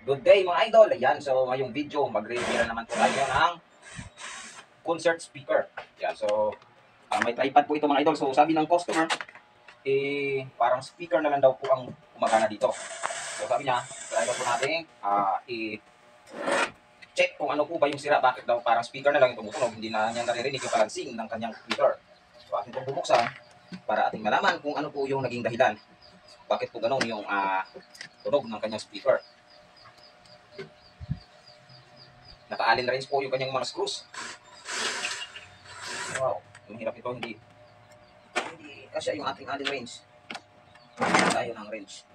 Good day mga idol. Ayan, so ngayong video, mag-review na naman po tayo ng concert speaker. Ayan, so may tripod po ito mga idol. So sabi ng customer, parang speaker na lang daw po ang gumagana dito. So sabi niya, try daw po natin i-check kung ano po ba yung sira. Bakit daw parang speaker na lang yung tumutunog, hindi na niya naririnig yung balancing ng kanyang speaker. So atin pong bubuksan para ating malaman kung ano po yung naging dahilan. Bakit po ganun yung tunog ng kanyang speaker. Naka-allen wrench po yung kanyang mga screws. Wow, yung hirap ito, hindi kasi yung ating allen wrench. Tayo ng wrench.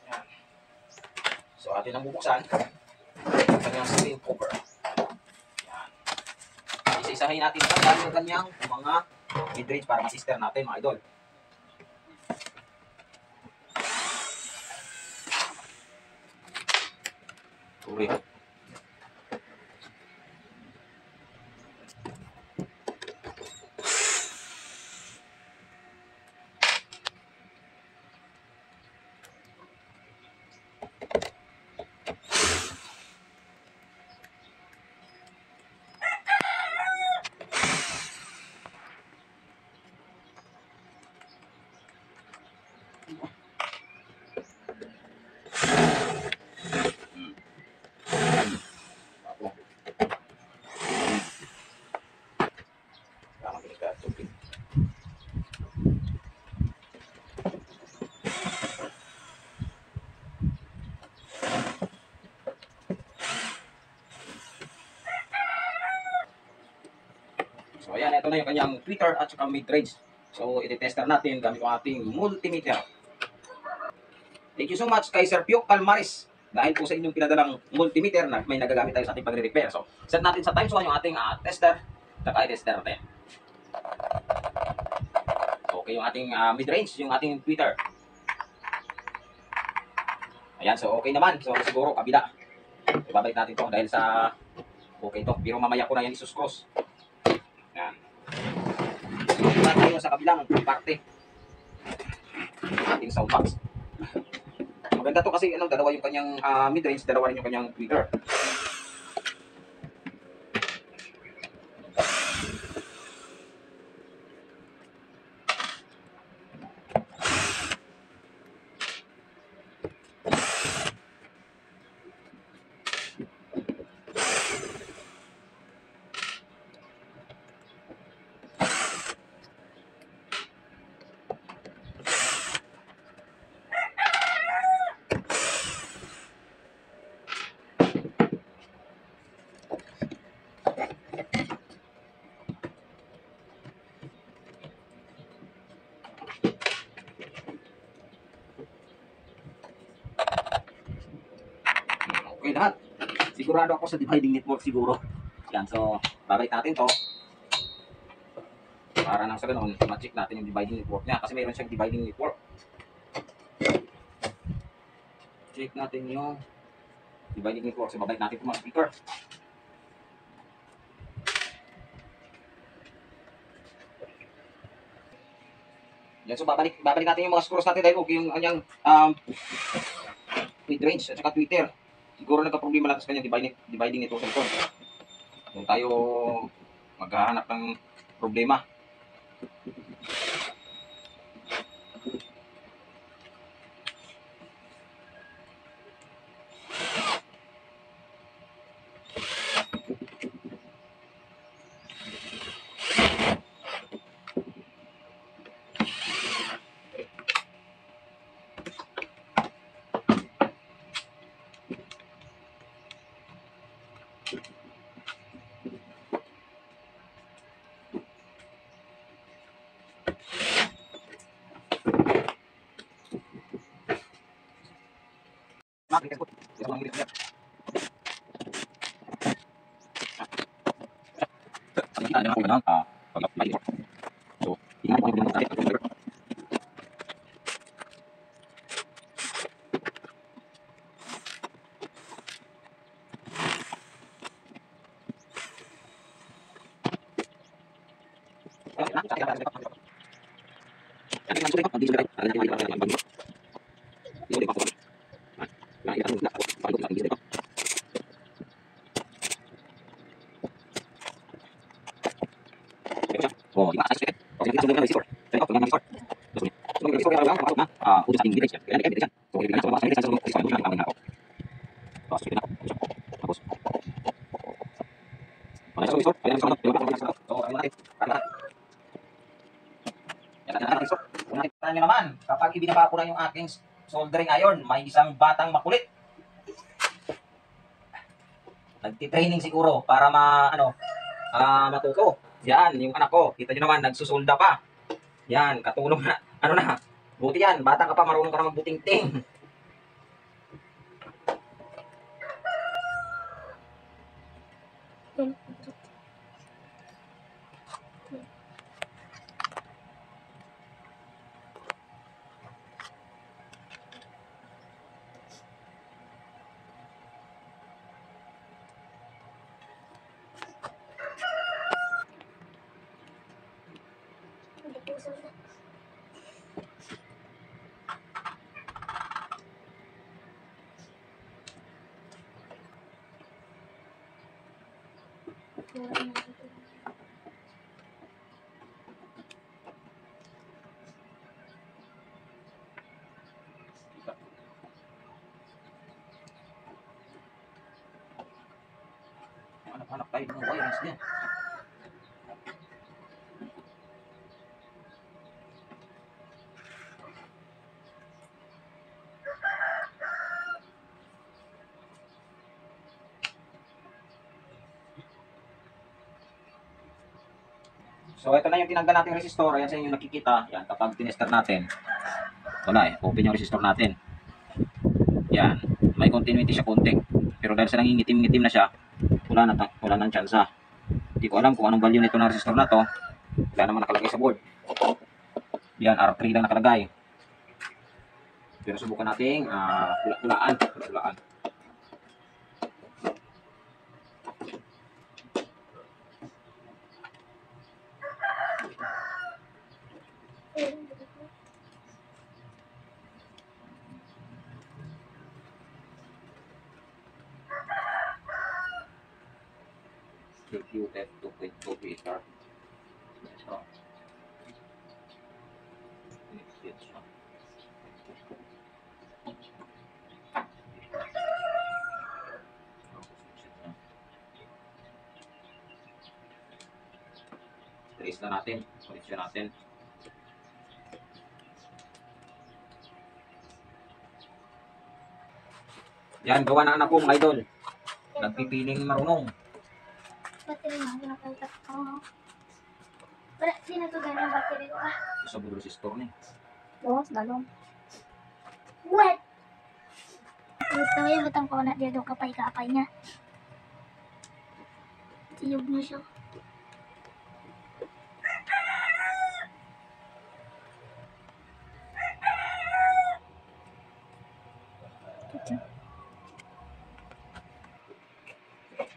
Yan. So atin ang bubuksan ang kanyang screen cover. Yan. Isa-isahin natin yung kanyang mga mid-range para ma-sister natin mga idol. Uri. So ayan, ito na yung kanyang tweeter at saka mid-range. So iti-tester natin gamit ang ating multimeter. Thank you so much kay Sir Pio Calmares dahil po sa inyong pinadalang multimeter na may nagagamit tayo sa ating pagre-repair. So set natin sa times 1 yung ating tester at i-tester natin. Okay, yung ating mid-range, yung ating tweeter. Ayan, so okay naman. So siguro kabila. Ibabalik natin to dahil sa okay to. Pero mamaya ko na yan isuscross. Ayan. Ito tayo sa kabilang parte. Ating sound box. Maganda to kasi dalawa yung kanyang mid-range, dalawa rin yung kanyang tweeter. Okay lahat. Sigurado ako sa dividing network siguro. Yan, so babalik natin to. Para nang sa ganun, ma-check natin yung dividing network niya kasi mayroon siyang dividing network. Check natin yung dividing network. So babalik natin itong mga speaker. Yan, so babalik natin yung mga screws natin dahil okay yung kanyang mid-range at saka tweeter. Siguro nagka-problema lang sa kanyang dividing network sa likod. Kung tayo maghahanap ng problema. So, tingnan ko yung tarik. Oh, di ba? Kasi kita sudah resistor. Saya kok dengan resistor. Terus so resistor yang orang masuk na udah ating direct. Kaya direct yan. So direct so mga direct sa resistor mo lang ako. Tapos kita na. Tapos. Wala sa resistor. Kaya resistor na. So ayun natin. Para. Yan na resistor. Nakita niyo naman, kapag ibinaba ko na yung aking soldering iron, may isang batang makulit. Nagti-training siguro para matuto. Yan, yung anak ko. Kita nyo naman, nagsusolda pa. Yan, katulong na. Ano na, buti yan. Bata ka pa, marunong ka na magbuting-ting. Anak-anak tayo ng wireless niya. So, ito na yung tinanggal nating resistor. Ayan sa inyo nakikita. Yan, kapag tinester natin. Ito na eh. Open yung resistor natin. Yan. May continuity siya konting. Pero dahil sa nangingitim-ngitim na siya, wala nang tsansa. Hindi ko alam kung anong value nito ng resistor na to. Wala naman nakalagay sa board. Yan, R3 lang nakalagay. Pero subukan nating hula-hulaan. QF 2.2 PSR. Ito. Trace na natin. Connection natin. Yan, gawa na anak ko mga idol. Nagpipiling marunong. Battery na, nakalitak ko. Wala, di na to ganyan battery ko ah. Sa budol resistor ni. Dos, dalong. What? Gusto mo yung butang ko na dito kapay-kapay niya. Tiyog na siya.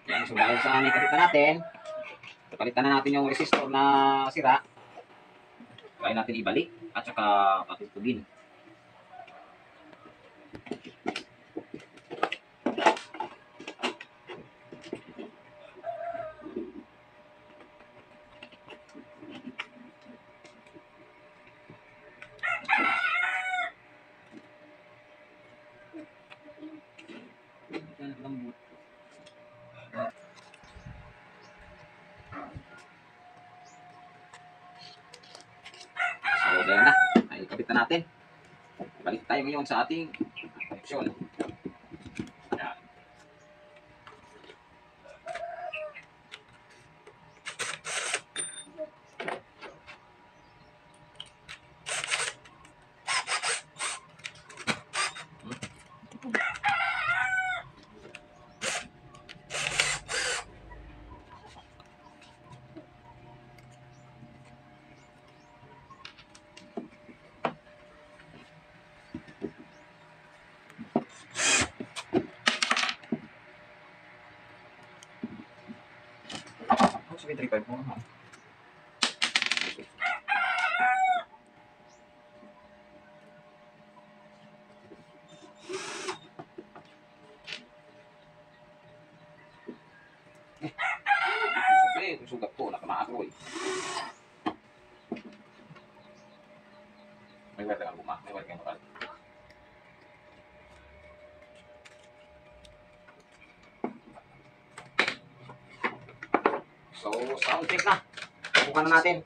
Yan, so dahil sa nakalitan natin, palitan na natin yung resistor na sira. Kaya natin ibalik at saka patutugin. Yan, lambot. So, ayan na. Ay, kabit na natin. Balik tayo ngayon sa ating connection. Ayan. Sige, 3.5 mo. yung sugat ko, natamaan ko eh. May wire ka guma, may wire ka bakal. So, sound check na. Bukan na natin.